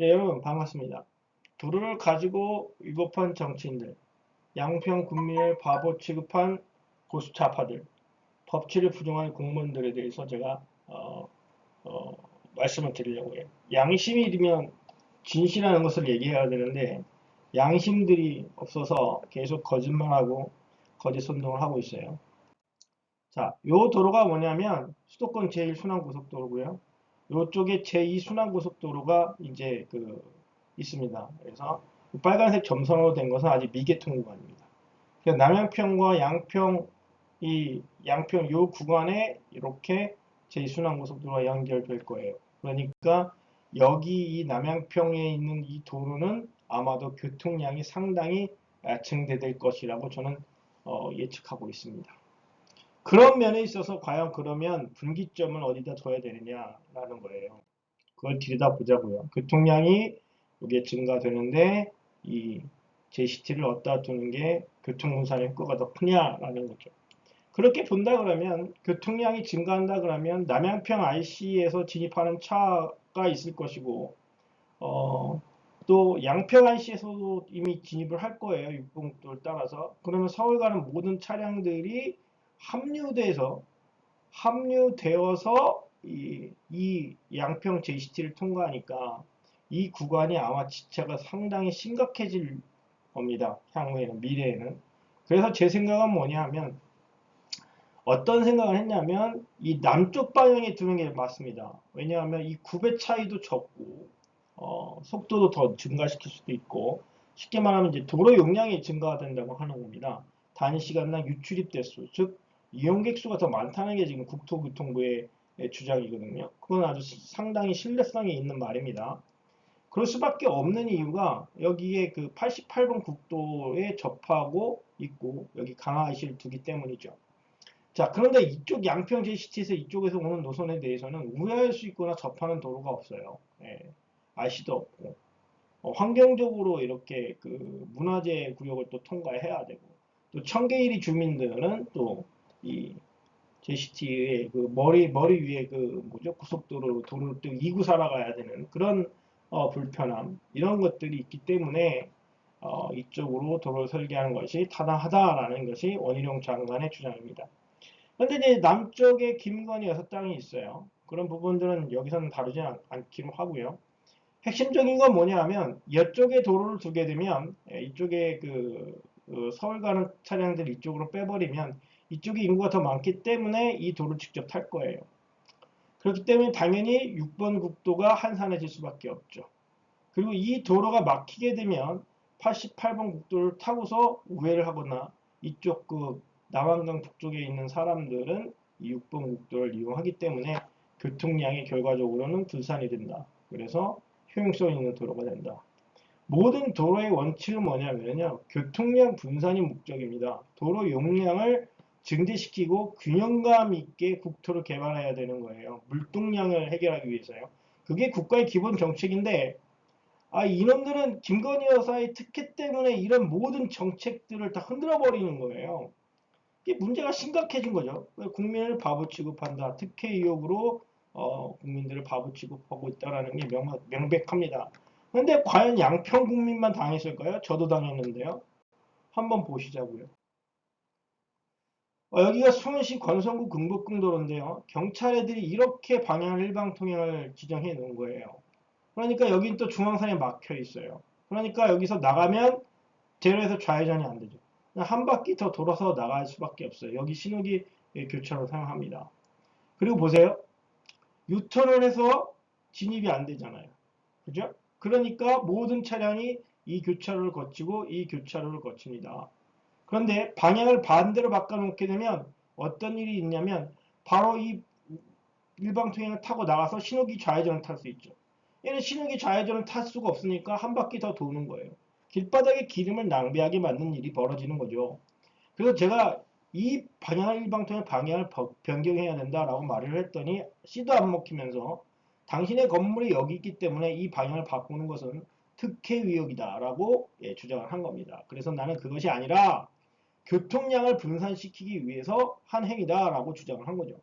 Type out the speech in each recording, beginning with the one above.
네, 여러분 반갑습니다. 도로를 가지고 위법한 정치인들, 양평 국민을 바보 취급한 보수좌파들, 법치를 부정한 공무원들에 대해서 제가 어, 말씀을 드리려고 해요. 양심이 있으면 진실하는 것을 얘기해야 되는데 양심들이 없어서 계속 거짓말하고 거짓 선동을 하고 있어요. 자, 요 도로가 뭐냐면 수도권 제1순환고속도로고요. 요쪽에 제2순환고속도로가 이제 있습니다. 그래서 빨간색 점선으로 된 것은 아직 미개통 구간입니다. 그래서 남양평과 양평 요 구간에 이렇게 제2순환고속도로가 연결될 거예요. 그러니까 여기 이 남양평에 있는 이 도로는 아마도 교통량이 상당히 증대될 것이라고 저는 예측하고 있습니다. 그런 면에 있어서 과연 그러면 분기점을 어디다 둬야 되느냐라는 거예요. 그걸 들여다보자고요. 교통량이 이게 증가되는데 이 JCT를 어디다 두는 게 교통분산의 효과가 더 크냐라는 거죠. 그렇게 본다 그러면 교통량이 증가한다 그러면 남양평 IC에서 진입하는 차가 있을 것이고 또 양평 IC에서도 이미 진입을 할 거예요. 6번국도를 따라서. 그러면 서울 가는 모든 차량들이 합류돼서 합류되어서 이 양평 JCT를 통과하니까 이 구간이 아마 지차가 상당히 심각해질 겁니다. 향후에는, 미래에는. 그래서 제 생각은 뭐냐 하면 어떤 생각을 했냐면 이 남쪽 방향에 두는 게 맞습니다. 왜냐하면 이 굽의 차이도 적고 속도도 더 증가시킬 수도 있고 쉽게 말하면 이제 도로 용량이 증가가 된다고 하는 겁니다. 단위 시간당 유출입 대수, 즉 이용객 수가 더 많다는 게 지금 국토교통부의 주장이거든요. 그건 아주 상당히 신뢰성이 있는 말입니다. 그럴 수밖에 없는 이유가 여기에 그 88번 국도에 접하고 있고 여기 강화IC를 두기 때문이죠. 자, 그런데 이쪽 양평 JCT에서 이쪽에서 오는 노선에 대해서는 우회할 수 있거나 접하는 도로가 없어요. 예, IC도 없고. 환경적으로 이렇게 문화재 구역을 또 통과해야 되고, 또 청계리 주민들은 또 이 JCT의 머리 위에 뭐죠? 고속도로, 도로를 또 이구 살아가야 되는 그런 불편함, 이런 것들이 있기 때문에 이쪽으로 도로를 설계하는 것이 타당하다라는 것이 원희룡 장관의 주장입니다. 근데 이제 남쪽에 김건희 여사 땅이 있어요. 그런 부분들은 여기서는 다루지 않기로 하고요. 핵심적인 건 뭐냐 하면 이쪽에 도로를 두게 되면 이쪽에 서울 가는 차량들 이쪽으로 빼버리면 이쪽에 인구가 더 많기 때문에 이 도로를 직접 탈 거예요. 그렇기 때문에 당연히 6번 국도가 한산해질 수밖에 없죠. 그리고 이 도로가 막히게 되면 88번 국도를 타고서 우회를 하거나 이쪽 남한강 북쪽에 있는 사람들은 이 6번 국도를 이용하기 때문에 교통량이 결과적으로는 분산이 된다. 그래서 효용성 있는 도로가 된다. 모든 도로의 원칙은 뭐냐면요. 교통량 분산이 목적입니다. 도로 용량을 증대시키고 균형감 있게 국토를 개발해야 되는 거예요. 물동량을 해결하기 위해서요. 그게 국가의 기본 정책인데 이놈들은 김건희 여사의 특혜 때문에 이런 모든 정책들을 다 흔들어 버리는 거예요. 이게 문제가 심각해진 거죠. 국민을 바보 취급한다. 특혜 의혹으로 국민들을 바보 취급하고 있다는 게 명백합니다. 그런데 과연 양평 국민만 당했을까요? 저도 당했는데요. 한번 보시자고요. 여기가 수원시 권성구 금곡궁도로인데요. 경찰 애들이 이렇게 방향 일방통행을 지정해 놓은 거예요. 그러니까 여긴 또 중앙선에 막혀 있어요. 그러니까 여기서 나가면 제로에서 좌회전이 안 되죠. 한 바퀴 더 돌아서 나갈 수밖에 없어요. 여기 신호기 교차로 사용합니다. 그리고 보세요. 유턴을 해서 진입이 안 되잖아요. 그죠? 그러니까 모든 차량이 이 교차로를 거치고 이 교차로를 거칩니다. 그런데 방향을 반대로 바꿔놓게 되면 어떤 일이 있냐면 바로 이 일방통행을 타고 나가서 신호기 좌회전을 탈 수 있죠. 얘는 신호기 좌회전을 탈 수가 없으니까 한 바퀴 더 도는 거예요. 길바닥에 기름을 낭비하게 만든 일이 벌어지는 거죠. 그래서 제가 이 방향 일방통행 방향을 변경해야 된다라고 말을 했더니 씨도 안 먹히면서 당신의 건물이 여기 있기 때문에 이 방향을 바꾸는 것은 특혜 위협이다라고 주장을 한 겁니다. 그래서 나는 그것이 아니라 교통량을 분산시키기 위해서 한 행위다라고 주장을 한 거죠.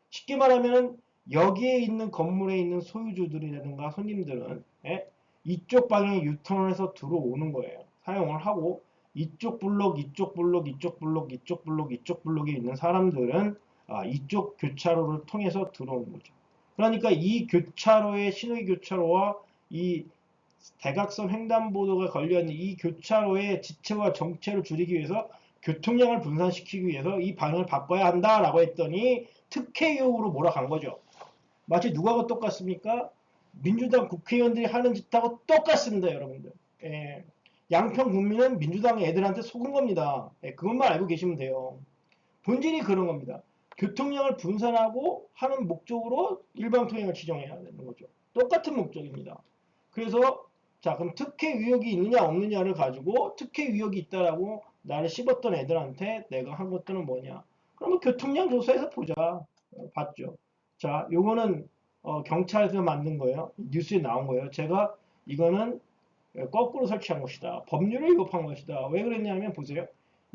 쉽게 말하면 여기에 있는 건물에 있는 소유주들이라든가 손님들은 이쪽 방향에 유턴을 해서 들어오는 거예요. 사용을 하고 이쪽 블록, 이쪽 블록, 이쪽 블록, 이쪽 블록, 이쪽 블록에 있는 사람들은 이쪽 교차로를 통해서 들어오는 거죠. 그러니까 이 교차로의 신호위 교차로와 이 대각선 횡단보도가 걸려있는 이 교차로의 지체와 정체를 줄이기 위해서 교통량을 분산시키기 위해서 이 방향을 바꿔야 한다라고 했더니 특혜 의혹으로 몰아간 거죠. 마치 누가가 똑같습니까? 민주당 국회의원들이 하는 짓하고 똑같습니다, 여러분들. 예. 양평 국민은 민주당 애들한테 속은 겁니다. 예, 그것만 알고 계시면 돼요. 본질이 그런 겁니다. 교통량을 분산하고 하는 목적으로 일방통행을 지정해야 되는 거죠. 똑같은 목적입니다. 그래서 자, 그럼 특혜 의혹이 있느냐 없느냐를 가지고 특혜 의혹이 있다라고 나를 씹었던 애들한테 내가 한 것들은 뭐냐? 그러면 교통량 조사해서 보자. 봤죠. 자, 요거는 경찰에서 만든 거예요. 뉴스에 나온 거예요. 제가 이거는 거꾸로 설치한 것이다. 법률을 위반한 것이다. 왜 그랬냐면 보세요.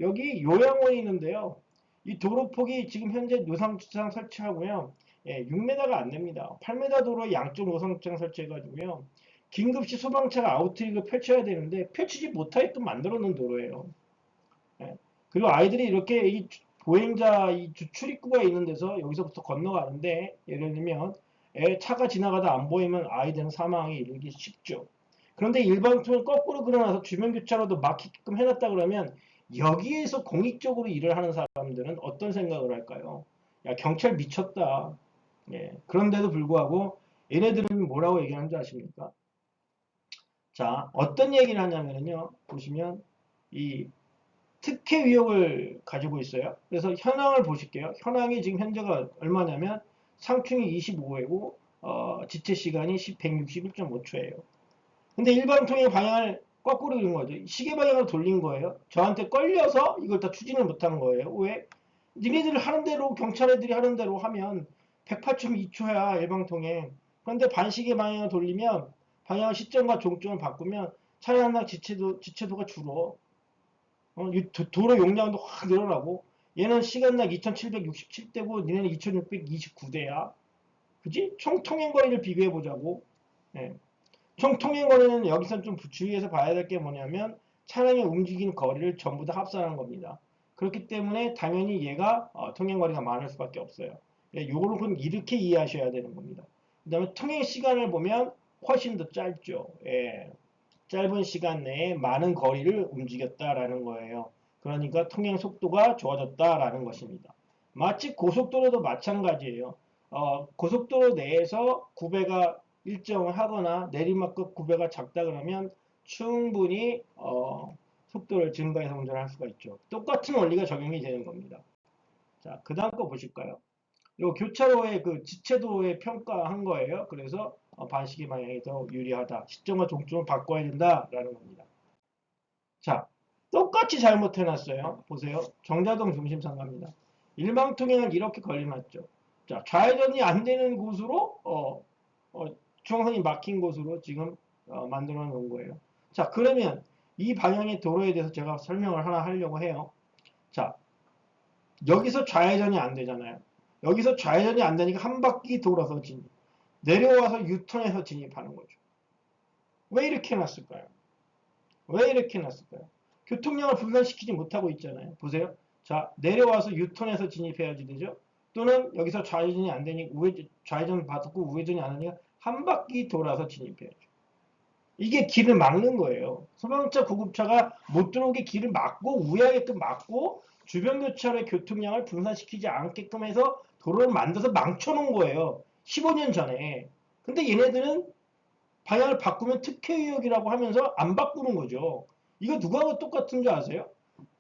여기 요양원이 있는데요. 이 도로폭이 지금 현재 노상주차장 설치하고요. 예, 6m가 안 됩니다. 8m 도로에 양쪽 노상주차장 설치해가지고요. 긴급시 소방차가 아우트릭을 펼쳐야 되는데 펼치지 못하게끔 만들어 놓은 도로예요. 예. 그리고 아이들이 이렇게 이 보행자 이 출입구가 있는 데서 여기서부터 건너가는데 예를 들면 차가 지나가다 안 보이면 아이들은 사망에 이르기 쉽죠. 그런데 일반통을 거꾸로 그려놔서 주변 교차로도 막히게끔 해놨다 그러면 여기에서 공익적으로 일을 하는 사람들은 어떤 생각을 할까요? 야, 경찰 미쳤다. 예. 그런데도 불구하고 얘네들은 뭐라고 얘기하는 줄 아십니까? 자, 어떤 얘기를 하냐면요. 보시면 이 특혜 의혹을 가지고 있어요. 그래서 현황을 보실게요. 현황이 지금 현재가 얼마냐면 상충이 25회고 지체 시간이 161.5초예요. 근데 일반 통행 방향을 거꾸로 그린 거죠. 시계 방향을 돌린 거예요. 저한테 걸려서 이걸 다 추진을 못한 거예요. 왜? 니네들 하는 대로 경찰 애들이 하는 대로 하면 108.2초야 일방 통행. 그런데 반시계 방향을 돌리면 방향 시점과 종점을 바꾸면 차량당 지체도가 줄어. 도로 용량도 확 늘어나고 얘는 시간당 2767대고 니네는 2629대야. 그지? 총 통행거리를 비교해 보자고. 예. 총 통행거리는 여기서 좀 주의해서 봐야 될 게 뭐냐면 차량이 움직이는 거리를 전부 다 합산한 겁니다. 그렇기 때문에 당연히 얘가 통행거리가 많을 수밖에 없어요. 예, 요거는 이렇게 이해하셔야 되는 겁니다. 그 다음에 통행 시간을 보면 훨씬 더 짧죠. 예. 짧은 시간 내에 많은 거리를 움직였다라는 거예요. 그러니까 통행 속도가 좋아졌다라는 것입니다. 마치 고속도로도 마찬가지예요. 고속도로 내에서 구배가 일정을 하거나 내리막급 구배가 작다 그러면 충분히 속도를 증가해서 운전할 수가 있죠. 똑같은 원리가 적용이 되는 겁니다. 자, 그 다음 거 보실까요? 요 교차로의 그 지체도에 평가한 거예요. 그래서 반시계 방향이 더 유리하다. 시점과 종점을 바꿔야 된다라는 겁니다. 자, 똑같이 잘못해놨어요. 보세요. 정자동 중심상가입니다. 일방통행을 이렇게 걸려놨죠. 자, 좌회전이 안 되는 곳으로 중앙선이 막힌 곳으로 지금 만들어 놓은 거예요. 자, 그러면 이 방향의 도로에 대해서 제가 설명을 하나 하려고 해요. 자, 여기서 좌회전이 안 되잖아요. 여기서 좌회전이 안 되니까 한 바퀴 돌아서 진입. 내려와서 유턴해서 진입하는 거죠. 왜 이렇게 해놨을까요? 왜 이렇게 해놨을까요? 교통량을 분산시키지 못하고 있잖아요. 보세요. 자, 내려와서 유턴해서 진입해야지 되죠? 또는 여기서 좌회전이 안 되니 좌회전 받고 우회전이 안 하니까 한 바퀴 돌아서 진입해야죠. 이게 길을 막는 거예요. 소방차, 구급차가 못 들어오게 길을 막고 우회하게끔 막고 주변 교차로의 교통량을 분산시키지 않게끔 해서 도로를 만들어서 망쳐놓은 거예요. 15년 전에. 근데 얘네들은 방향을 바꾸면 특혜 의혹이라고 하면서 안 바꾸는 거죠. 이거 누가 똑같은 줄 아세요?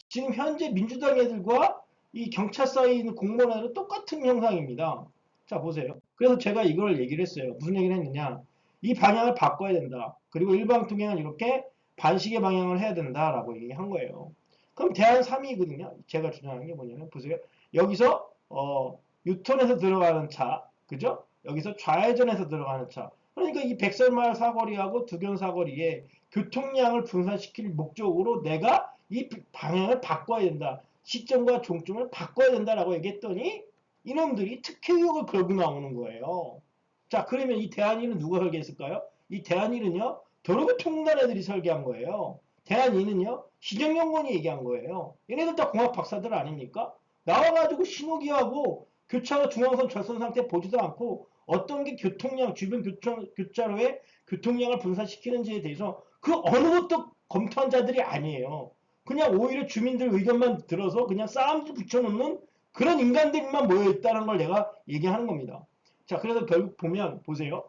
지금 현재 민주당 애들과 이 경찰서에 있는 공무원들은 똑같은 형상입니다. 자, 보세요. 그래서 제가 이걸 얘기를 했어요. 무슨 얘기를 했느냐. 이 방향을 바꿔야 된다. 그리고 일방통행은 이렇게 반시계 방향을 해야 된다라고 얘기한 거예요. 그럼 대안 3위거든요. 제가 주장하는 게 뭐냐면 보세요. 여기서 유턴해서 들어가는 차, 그죠? 여기서 좌회전해서 들어가는 차. 그러니까 이 백설마을 사거리하고 두견 사거리에 교통량을 분산시킬 목적으로 내가 이 방향을 바꿔야 된다. 시점과 종점을 바꿔야 된다라고 얘기했더니 이놈들이 특혜 의혹을 걸고 나오는 거예요. 자, 그러면 이 대안일은 누가 설계했을까요? 이 대안일은요, 도로교통공단 애들이 설계한 거예요. 대한2는요 시정연구원이 얘기한 거예요. 얘네들 다 공학 박사들 아닙니까? 나와가지고 신호기하고 교차로 중앙선 절선 상태 보지도 않고 어떤 게 교통량, 주변 교차로의 교통량을 분산시키는지에 대해서 그 어느 것도 검토한 자들이 아니에요. 그냥 오히려 주민들 의견만 들어서 그냥 싸움을 붙여놓는 그런 인간들만 모여있다는 걸 내가 얘기하는 겁니다. 자, 그래서 결국 보면, 보세요.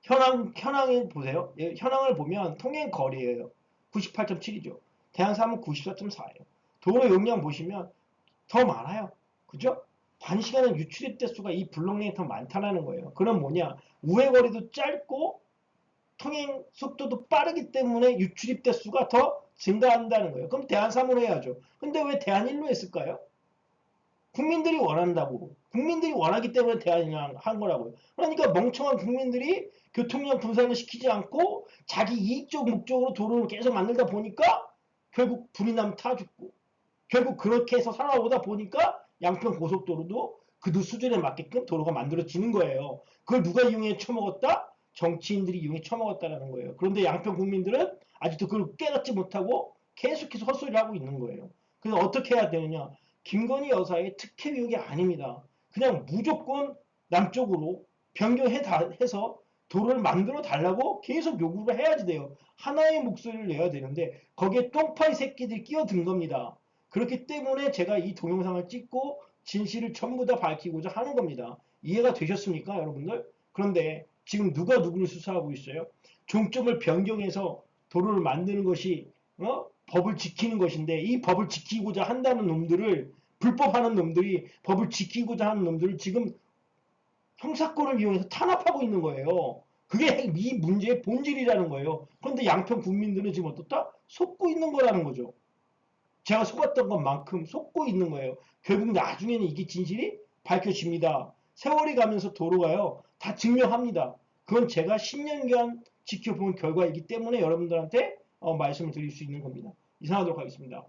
현황을 보세요. 예, 현황을 보면 통행 거리예요. 98.7이죠. 대한삼은 94.4예요. 도로 용량 보시면 더 많아요. 그죠? 단시간에 유출입 대수가 이 블록내에 더 많다는 거예요. 그럼 뭐냐? 우회 거리도 짧고 통행 속도도 빠르기 때문에 유출입 대수가 더 증가한다는 거예요. 그럼 대한3으로 해야죠. 근데 왜 대한1로 했을까요? 국민들이 원한다고. 국민들이 원하기 때문에 대안이랑 한 거라고요. 그러니까 멍청한 국민들이 교통량 분산을 시키지 않고 자기 이익적 목적으로 도로를 계속 만들다 보니까 결국 불이 나면 타 죽고 결국 그렇게 해서 살아오다 보니까 양평 고속도로도 그 수준에 맞게끔 도로가 만들어지는 거예요. 그걸 누가 이용해 처먹었다? 정치인들이 이용해 처먹었다라는 거예요. 그런데 양평 국민들은 아직도 그걸 깨닫지 못하고 계속해서 헛소리를 하고 있는 거예요. 그래서 어떻게 해야 되느냐? 김건희 여사의 특혜 의혹이 아닙니다. 그냥 무조건 남쪽으로 변경해서 도로를 만들어 달라고 계속 요구를 해야지 돼요. 하나의 목소리를 내야 되는데 거기에 똥파리 새끼들이 끼어든 겁니다. 그렇기 때문에 제가 이 동영상을 찍고 진실을 전부 다 밝히고자 하는 겁니다. 이해가 되셨습니까, 여러분들? 그런데 지금 누가 누구를 수사하고 있어요? 종점을 변경해서 도로를 만드는 것이 법을 지키는 것인데 이 법을 지키고자 한다는 놈들을 불법하는 놈들이 법을 지키고자 하는 놈들을 지금 형사권을 이용해서 탄압하고 있는 거예요. 그게 이 문제의 본질이라는 거예요. 그런데 양평 국민들은 지금 어떻다? 속고 있는 거라는 거죠. 제가 속았던 것만큼 속고 있는 거예요. 결국 나중에는 이게 진실이 밝혀집니다. 세월이 가면서 도로가요. 다 증명합니다. 그건 제가 10년간 지켜본 결과이기 때문에 여러분들한테 말씀을 드릴 수 있는 겁니다. 이상하도록 하겠습니다.